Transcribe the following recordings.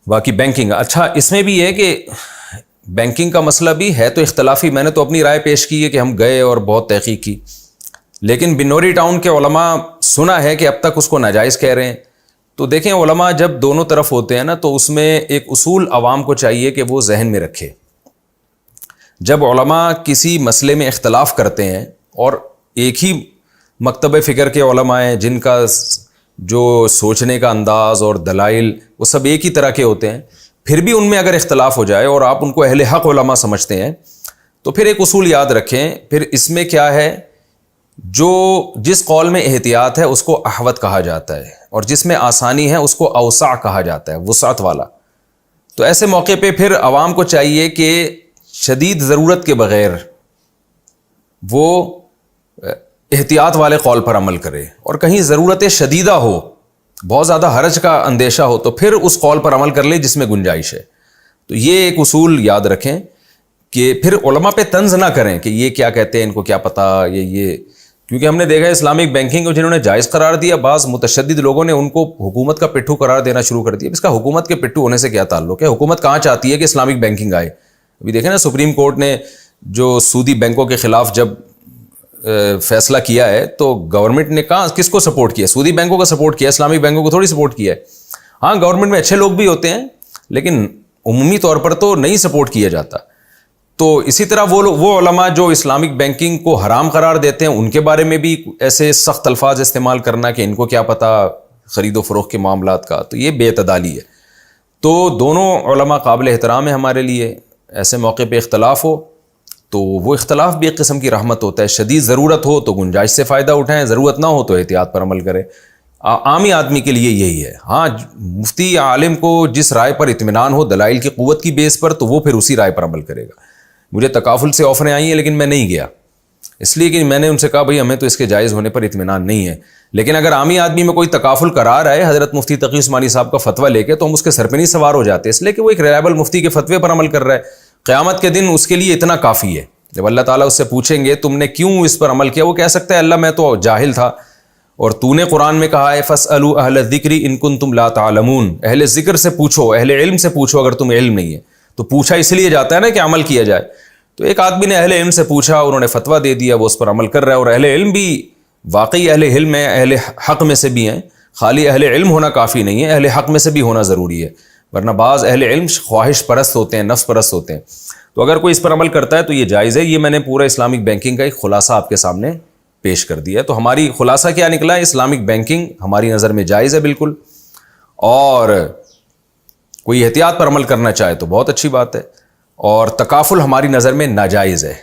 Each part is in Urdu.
باقی بینکنگ، اچھا اس میں بھی ہے کہ بینکنگ کا مسئلہ بھی ہے تو اختلافی. میں نے تو اپنی رائے پیش کی ہے کہ ہم گئے اور بہت تحقیق کی، لیکن بنوری ٹاؤن کے علماء سنا ہے کہ اب تک اس کو ناجائز کہہ رہے ہیں. تو دیکھیں علماء جب دونوں طرف ہوتے ہیں نا تو اس میں ایک اصول عوام کو چاہیے کہ وہ ذہن میں رکھے. جب علماء کسی مسئلے میں اختلاف کرتے ہیں اور ایک ہی مکتب فکر کے علماء ہیں جن کا جو سوچنے کا انداز اور دلائل وہ سب ایک ہی طرح کے ہوتے ہیں، پھر بھی ان میں اگر اختلاف ہو جائے اور آپ ان کو اہل حق علماء سمجھتے ہیں تو پھر ایک اصول یاد رکھیں. پھر اس میں کیا ہے، جو جس قول میں احتیاط ہے اس کو احوط کہا جاتا ہے، اور جس میں آسانی ہے اس کو اوسع کہا جاتا ہے، وسعت والا. تو ایسے موقع پہ پھر عوام کو چاہیے کہ شدید ضرورت کے بغیر وہ احتیاط والے قول پر عمل کرے، اور کہیں ضرورت شدیدہ ہو، بہت زیادہ حرج کا اندیشہ ہو تو پھر اس قول پر عمل کر لے جس میں گنجائش ہے. تو یہ ایک اصول یاد رکھیں کہ پھر علماء پہ طنز نہ کریں کہ یہ کیا کہتے ہیں، ان کو کیا پتہ یہ کیونکہ ہم نے دیکھا ہے اسلامک بینکنگ کو جنہوں نے جائز قرار دیا، بعض متشدد لوگوں نے ان کو حکومت کا پٹھو قرار دینا شروع کر دیا. اس کا حکومت کے پٹھو ہونے سے کیا تعلق ہے؟ حکومت کہاں چاہتی ہے کہ اسلامک بینکنگ آئے؟ ابھی دیکھیں نا سپریم کورٹ نے جو سودی بینکوں کے خلاف جب فیصلہ کیا ہے تو گورنمنٹ نے کہاں کس کو سپورٹ کیا؟ سودی بینکوں کا سپورٹ کیا، اسلامک بینکوں کو تھوڑی سپورٹ کیا ہے. ہاں گورنمنٹ میں اچھے لوگ بھی ہوتے ہیں لیکن عمومی طور پر تو نہیں سپورٹ کیا جاتا. تو اسی طرح وہ علماء جو اسلامک بینکنگ کو حرام قرار دیتے ہیں ان کے بارے میں بھی ایسے سخت الفاظ استعمال کرنا کہ ان کو کیا پتہ خرید و فروخت کے معاملات کا، تو یہ بے اعتدالی ہے. تو دونوں علماء قابل احترام ہیں ہمارے لیے. ایسے موقع پہ اختلاف ہو تو وہ اختلاف بھی ایک قسم کی رحمت ہوتا ہے. شدید ضرورت ہو تو گنجائش سے فائدہ اٹھائیں، ضرورت نہ ہو تو احتیاط پر عمل کریں. عامی آدمی کے لیے یہی ہے. ہاں مفتی عالم کو جس رائے پر اطمینان ہو دلائل کی قوت کی بیس پر تو وہ پھر اسی رائے پر عمل کرے گا. مجھے تکافل سے آفریں آئی ہیں لیکن میں نہیں گیا، اس لیے کہ میں نے ان سے کہا بھائی ہمیں تو اس کے جائز ہونے پر اطمینان نہیں ہے. لیکن اگر عامی آدمی میں کوئی تکافل کرا رہا ہے حضرت مفتی تقی عثمانی صاحب کا فتویٰ لے کے تو ہم اس کے سر پہ نہیں سوار ہو جاتے، اس لیے کہ وہ ایک ریلائبل مفتی کے فتوے پر عمل کر رہا ہے. قیامت کے دن اس کے لیے اتنا کافی ہے. جب اللہ تعالیٰ اس سے پوچھیں گے تم نے کیوں اس پر عمل کیا، وہ کہہ سکتا ہے اللہ میں تو جاہل تھا، اور تو نے قرآن میں کہا ہے فاسألوا اہل الذکر ان کنتم لا تعلمون، اہل ذکر سے پوچھو، اہل علم سے پوچھو اگر تم علم نہیں ہے. تو پوچھا اس لیے جاتا ہے نا کہ عمل کیا جائے. تو ایک آدمی نے اہل علم سے پوچھا، انہوں نے فتویٰ دے دیا، وہ اس پر عمل کر رہا ہے. اور اہل علم بھی واقعی اہل علم ہے، اہل حق میں سے بھی ہیں، خالی اہل علم ہونا کافی نہیں ہے، اہل حق میں سے بھی ہونا ضروری ہے، ورنہ بعض اہل علم خواہش پرست ہوتے ہیں، نفس پرست ہوتے ہیں. تو اگر کوئی اس پر عمل کرتا ہے تو یہ جائز ہے. یہ میں نے پورا اسلامک بینکنگ کا ایک خلاصہ آپ کے سامنے پیش کر دیا ہے. تو ہماری خلاصہ کیا نکلا ہے؟ اسلامک بینکنگ ہماری نظر میں جائز ہے بالکل، اور کوئی احتیاط پر عمل کرنا چاہے تو بہت اچھی بات ہے، اور تکافل ہماری نظر میں ناجائز ہے.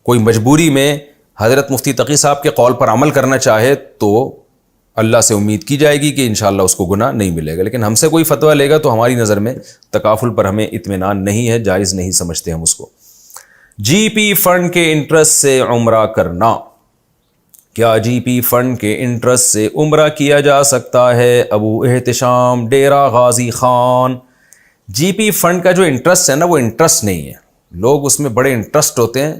کوئی مجبوری میں حضرت مفتی تقی صاحب کے قول پر عمل کرنا چاہے تو اللہ سے امید کی جائے گی کہ انشاءاللہ اس کو گناہ نہیں ملے گا. لیکن ہم سے کوئی فتویٰ لے گا تو ہماری نظر میں تکافل پر ہمیں اطمینان نہیں ہے، جائز نہیں سمجھتے ہم اس کو. جی پی فنڈ کے انٹرسٹ سے عمرہ کرنا، کیا جی پی فنڈ کے انٹرسٹ سے عمرہ کیا جا سکتا ہے؟ ابو احتشام ڈیرہ غازی خان. جی پی فنڈ کا جو انٹرسٹ ہے نا وہ انٹرسٹ نہیں ہے. لوگ اس میں بڑے انٹرسٹ ہوتے ہیں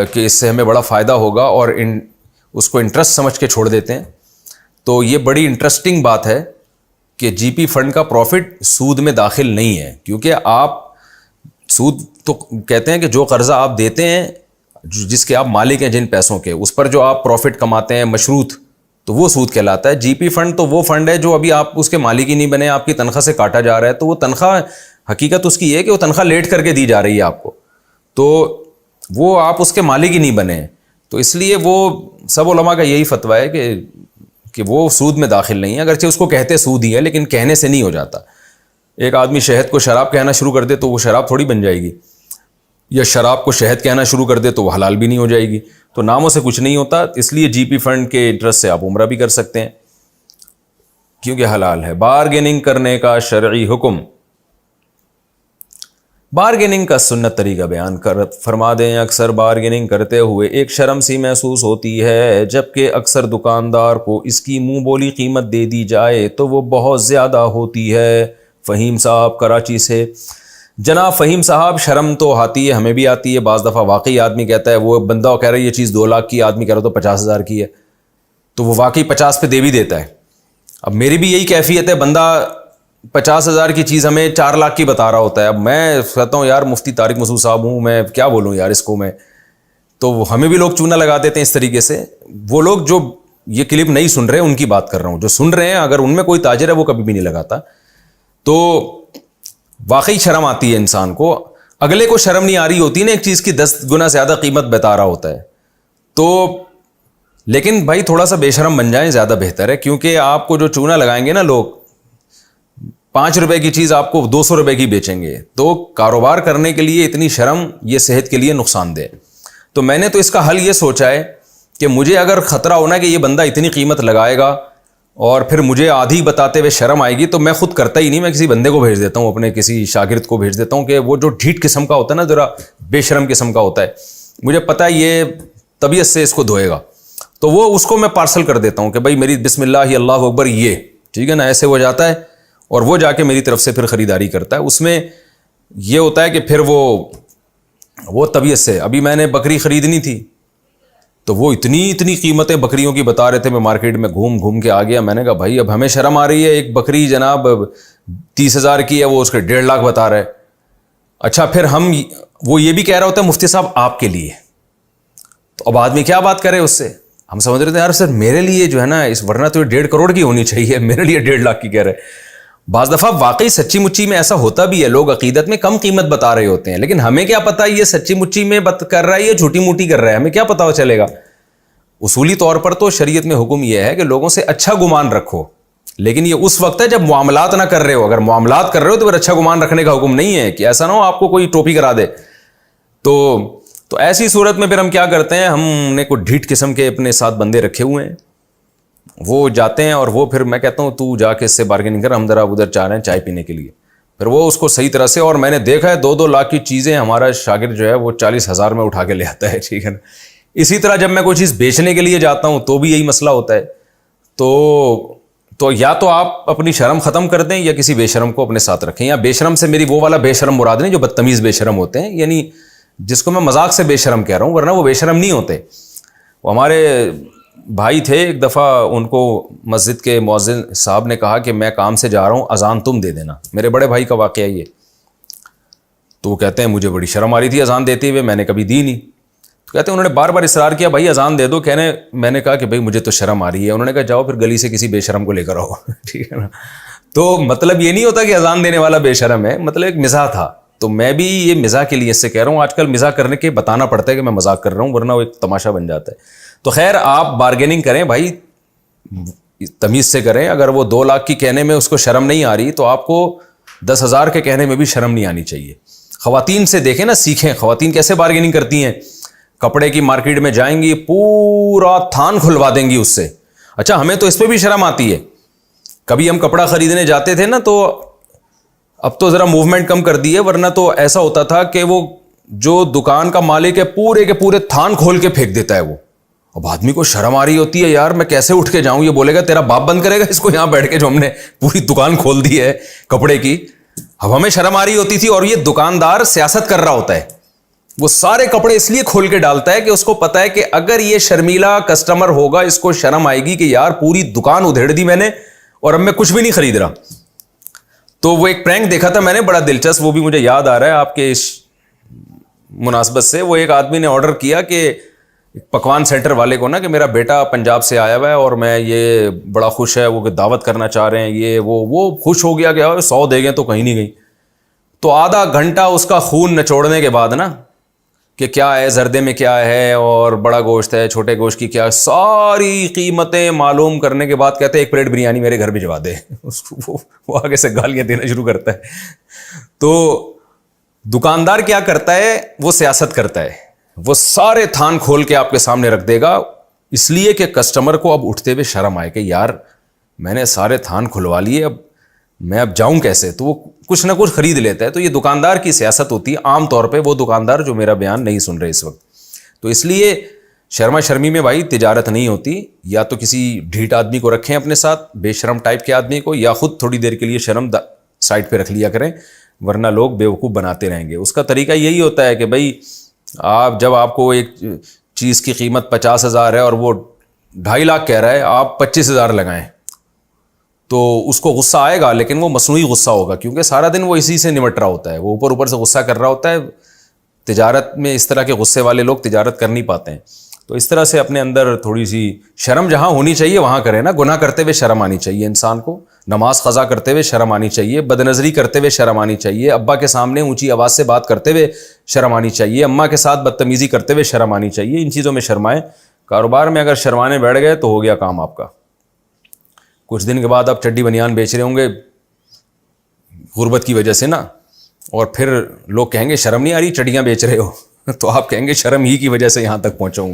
کہ اس سے ہمیں بڑا فائدہ ہوگا اور اس کو انٹرسٹ سمجھ کے چھوڑ دیتے ہیں. تو یہ بڑی انٹرسٹنگ بات ہے کہ جی پی فنڈ کا پروفٹ سود میں داخل نہیں ہے، کیونکہ آپ سود تو کہتے ہیں کہ جو قرضہ آپ دیتے ہیں، جس کے آپ مالک ہیں جن پیسوں کے، اس پر جو آپ پروفٹ کماتے ہیں مشروط، تو وہ سود کہلاتا ہے. جی پی فنڈ تو وہ فنڈ ہے جو ابھی آپ اس کے مالک ہی نہیں بنے، آپ کی تنخواہ سے کاٹا جا رہا ہے. تو وہ تنخواہ حقیقت اس کی یہ ہے کہ وہ تنخواہ لیٹ کر کے دی جا رہی ہے آپ کو، تو وہ آپ اس کے مالک ہی نہیں بنے. تو اس لیے وہ سب علماء کا یہی فتویٰ ہے کہ وہ سود میں داخل نہیں ہے، اگرچہ اس کو کہتے سود ہی ہے لیکن کہنے سے نہیں ہو جاتا. ایک آدمی شہد کو شراب کہنا شروع کر دے تو وہ شراب تھوڑی بن جائے گی، یا شراب کو شہد کہنا شروع کر دے تو وہ حلال بھی نہیں ہو جائے گی. تو ناموں سے کچھ نہیں ہوتا. اس لیے جی پی فنڈ کے انٹرسٹ سے آپ عمرہ بھی کر سکتے ہیں کیونکہ حلال ہے. بارگیننگ کرنے کا شرعی حکم. بارگیننگ کا سنت طریقہ بیان فرما دیں. اکثر بارگیننگ کرتے ہوئے ایک شرم سی محسوس ہوتی ہے، جبکہ اکثر دکاندار کو اس کی منہ بولی قیمت دے دی جائے تو وہ بہت زیادہ ہوتی ہے. فہیم صاحب کراچی سے. جناب فہیم صاحب، شرم تو آتی ہے، ہمیں بھی آتی ہے. بعض دفعہ واقعی آدمی کہتا ہے، وہ بندہ کہہ رہا ہے یہ چیز 2 لاکھ کی، آدمی کہہ رہا تو 50,000 کی ہے، تو وہ واقعی 50 پہ دے بھی دیتا ہے. اب میری بھی یہی کیفیت ہے، بندہ 50,000 کی چیز ہمیں 4 لاکھ کی بتا رہا ہوتا ہے. اب میں کہتا ہوں یار مفتی طارق مسعود صاحب ہوں, میں کیا بولوں یار اس کو میں. تو ہمیں بھی لوگ چونا لگا دیتے ہیں اس طریقے سے. وہ لوگ جو یہ کلپ نہیں سن رہے ان کی بات کر رہا ہوں, جو سن رہے ہیں اگر ان میں کوئی تاجر ہے وہ کبھی بھی نہیں لگاتا. تو واقعی شرم آتی ہے انسان کو. اگلے کو شرم نہیں آ رہی ہوتی نا ایک چیز کی 10 گنا زیادہ قیمت بتا رہا ہوتا ہے. تو لیکن بھائی تھوڑا سا بے شرم بن جائیں زیادہ بہتر ہے, کیونکہ آپ کو جو چونا لگائیں گے نا لوگ, 5 روپے کی چیز آپ کو 200 روپے کی بیچیں گے. تو کاروبار کرنے کے لیے اتنی شرم یہ صحت کے لیے نقصان دہ. تو میں نے تو اس کا حل یہ سوچا ہے کہ مجھے اگر خطرہ ہونا کہ یہ بندہ اتنی قیمت لگائے گا اور پھر مجھے آدھی بتاتے ہوئے شرم آئے گی, تو میں خود کرتا ہی نہیں, میں کسی بندے کو بھیج دیتا ہوں, اپنے کسی شاگرد کو بھیج دیتا ہوں کہ وہ جو ڈھیٹ قسم کا ہوتا ہے نا, ذرا بے شرم قسم کا ہوتا ہے, مجھے پتہ ہے یہ طبیعت سے اس کو دھوئے گا, تو وہ اس کو میں پارسل کر دیتا ہوں کہ بھائی میری بسم اللہ اللہ اکبر یہ ٹھیک ہے نا, ایسے ہو جاتا ہے. اور وہ جا کے میری طرف سے پھر خریداری کرتا ہے. اس میں یہ ہوتا ہے کہ پھر وہ طبیعت سے, ابھی میں نے بکری خریدنی تھی تو وہ اتنی قیمتیں بکریوں کی بتا رہے تھے, میں مارکیٹ میں گھوم کے آ گیا. میں نے کہا بھائی اب ہمیں شرم آ رہی ہے, ایک بکری جناب 30,000 کی ہے, وہ اس کے 1.5 لاکھ بتا رہے. اچھا پھر وہ یہ بھی کہہ رہا ہوتا ہے مفتی صاحب آپ کے لیے, تو اب آدمی کیا بات کرے اس سے. ہم سمجھ رہے تھے یار سر میرے لیے جو ہے نا ورنہ تو 1.5 کروڑ کی ہونی چاہیے, میرے لیے 1.5 لاکھ کی کہہ رہے. بعض دفعہ واقعی سچی مچی میں ایسا ہوتا بھی ہے, لوگ عقیدت میں کم قیمت بتا رہے ہوتے ہیں, لیکن ہمیں کیا پتا یہ سچی مچی میں کر رہا ہے یا جھوٹی موٹی کر رہا ہے, ہمیں کیا پتا چلے گا. اصولی طور پر تو شریعت میں حکم یہ ہے کہ لوگوں سے اچھا گمان رکھو, لیکن یہ اس وقت ہے جب معاملات نہ کر رہے ہو. اگر معاملات کر رہے ہو تو پھر اچھا گمان رکھنے کا حکم نہیں ہے, کہ ایسا نہ ہو آپ کو کوئی ٹوپی کرا دے. تو ایسی صورت میں پھر ہم کیا کرتے ہیں, ہم نے کوئی ڈھیٹ قسم کے اپنے ساتھ بندے رکھے ہوئے ہیں, وہ جاتے ہیں اور وہ پھر میں کہتا ہوں تو جا کے اس سے بارگیننگ کر, ہم ذرا ادھر چاہ رہے ہیں چائے پینے کے لیے. پھر وہ اس کو صحیح طرح سے, اور میں نے دیکھا ہے 2-2 لاکھ کی چیزیں ہمارا شاگرد جو ہے وہ 40,000 میں اٹھا کے لے آتا ہے, ٹھیک ہے نا. اسی طرح جب میں کوئی چیز بیچنے کے لیے جاتا ہوں تو بھی یہی مسئلہ ہوتا ہے. تو یا تو آپ اپنی شرم ختم کر دیں یا کسی بے شرم کو اپنے ساتھ رکھیں. یا بے شرم سے میری وہ والا بے شرم مراد نہیں جو بدتمیز بے شرم ہوتے ہیں, یعنی جس کو میں مذاق سے بے شرم کہہ رہا ہوں, ورنہ وہ بے شرم نہیں ہوتے. وہ ہمارے بھائی تھے, ایک دفعہ ان کو مسجد کے مؤذن صاحب نے کہا کہ میں کام سے جا رہا ہوں, اذان تم دے دینا. میرے بڑے بھائی کا واقعہ یہ. تو وہ کہتے ہیں مجھے بڑی شرم آ رہی تھی اذان دیتے ہوئے, میں نے کبھی دی نہیں. تو کہتے ہیں انہوں نے بار بار اصرار کیا بھائی اذان دے دو, میں نے کہا کہ بھائی مجھے تو شرم آ رہی ہے. انہوں نے کہا جاؤ پھر گلی سے کسی بے شرم کو لے کر آؤ, ٹھیک ہے نا. تو مطلب یہ نہیں ہوتا کہ اذان دینے والا بے شرم ہے, مطلب ایک مزاح تھا. تو میں بھی یہ مزاح کے لیے اس سے کہہ رہا ہوں, آج کل مزاح کرنے کے بتانا پڑتا ہے کہ میں مذاق کر رہا ہوں, ورنہ وہ ایک تماشا بن جاتا ہے. تو خیر آپ بارگیننگ کریں بھائی, تمیز سے کریں. اگر وہ 2 لاکھ کی کہنے میں اس کو شرم نہیں آ رہی تو آپ کو 10,000 کے کہنے میں بھی شرم نہیں آنی چاہیے. خواتین سے دیکھیں نا, سیکھیں خواتین کیسے بارگیننگ کرتی ہیں. کپڑے کی مارکیٹ میں جائیں گی, پورا تھان کھلوا دیں گی اس سے. اچھا ہمیں تو اس پہ بھی شرم آتی ہے. کبھی ہم کپڑا خریدنے جاتے تھے نا, تو اب تو ذرا موومنٹ کم کر دی ہے, ورنہ تو ایسا ہوتا تھا کہ وہ جو دکان کا مالک ہے پورے کے پورے تھان کھول کے پھینک دیتا ہے وہ. اب آدمی کو شرم آ رہی ہوتی ہے, یار میں کیسے اٹھ کے جاؤں, یہ بولے گا تیرا باپ بند کرے گا اس کو یہاں بیٹھ کے جو ہم نے پوری دکان کھول دی ہے کپڑے کی. اب ہمیں شرم آ رہی ہوتی تھی, اور یہ دکاندار سیاست کر رہا ہوتا ہے. وہ سارے کپڑے اس لیے کھول کے ڈالتا ہے کہ اس کو پتا ہے کہ اگر یہ شرمیلا کسٹمر ہوگا اس کو شرم آئے گی کہ یار پوری دکان ادھیڑ دی میں نے اور اب میں کچھ بھی نہیں خرید رہا. تو وہ ایک پرینک دیکھا تھا میں نے بڑا دلچسپ, وہ بھی مجھے یاد آ رہا ہے آپ کے اس مناسبت سے. وہ ایک آدمی نے آرڈر کیا کہ پکوان سینٹر والے کو نا کہ میرا بیٹا پنجاب سے آیا ہوا ہے اور میں یہ بڑا خوش ہے, وہ دعوت کرنا چاہ رہے ہیں, یہ وہ خوش ہو گیا کہ 100 دے گئے تو کہیں نہیں گئی. تو آدھا گھنٹہ اس کا خون نچوڑنے کے بعد نا کہ کیا ہے زردے میں کیا ہے, اور بڑا گوشت ہے, چھوٹے گوشت کی کیا, ساری قیمتیں معلوم کرنے کے بعد کہتے ہیں 1 پلیٹ بریانی میرے گھر بھجوا دے. وہ آگے سے گالیاں دینا شروع کرتا ہے. تو دکاندار کیا کرتا ہے, وہ سیاست کرتا ہے, وہ سارے تھان کھول کے آپ کے سامنے رکھ دے گا, اس لیے کہ کسٹمر کو اب اٹھتے ہوئے شرم آئے کہ یار میں نے سارے تھان کھلوا لیے, اب جاؤں کیسے. تو وہ کچھ نہ کچھ خرید لیتا ہے. تو یہ دکاندار کی سیاست ہوتی ہے عام طور پہ, وہ دکاندار جو میرا بیان نہیں سن رہے اس وقت. تو اس لیے شرما شرمی میں بھائی تجارت نہیں ہوتی. یا تو کسی ڈھیٹ آدمی کو رکھیں اپنے ساتھ, بے شرم ٹائپ کے آدمی کو, یا خود تھوڑی دیر کے لیے شرم سائڈ پہ رکھ لیا کریں, ورنہ لوگ بیوقوف بناتے رہیں گے. اس کا طریقہ یہی ہوتا ہے کہ بھائی جب آپ کو ایک چیز کی قیمت 50,000 ہے اور وہ 2.5 لاکھ کہہ رہا ہے, آپ 25,000 لگائیں, تو اس کو غصہ آئے گا، لیکن وہ مصنوعی غصہ ہوگا، کیونکہ سارا دن وہ اسی سے نمٹ رہا ہوتا ہے، وہ اوپر سے غصہ کر رہا ہوتا ہے. تجارت میں اس طرح کے غصے والے لوگ تجارت کر نہیں پاتے ہیں. تو اس طرح سے اپنے اندر تھوڑی سی شرم جہاں ہونی چاہیے وہاں کرے نا. گناہ کرتے ہوئے شرم آنی چاہیے انسان کو، نماز قضا کرتے ہوئے شرم آنی چاہیے، بد نظری کرتے ہوئے شرم آنی چاہیے، ابا کے سامنے اونچی آواز سے بات کرتے ہوئے شرم آنی چاہیے، اماں کے ساتھ بدتمیزی کرتے ہوئے شرم آنی چاہیے. ان چیزوں میں شرمائیں. کاروبار میں اگر شرمانے بیٹھ گئے تو ہو گیا کام آپ کا. کچھ دن کے بعد آپ چڈی بنیان بیچ رہے ہوں گے غربت کی وجہ سے نا، اور پھر لوگ کہیں گے شرم نہیں آ رہی چڈیاں بیچ رہے ہو تو آپ کہیں گے شرم ہی کی وجہ سے یہاں تک پہنچا ہوں.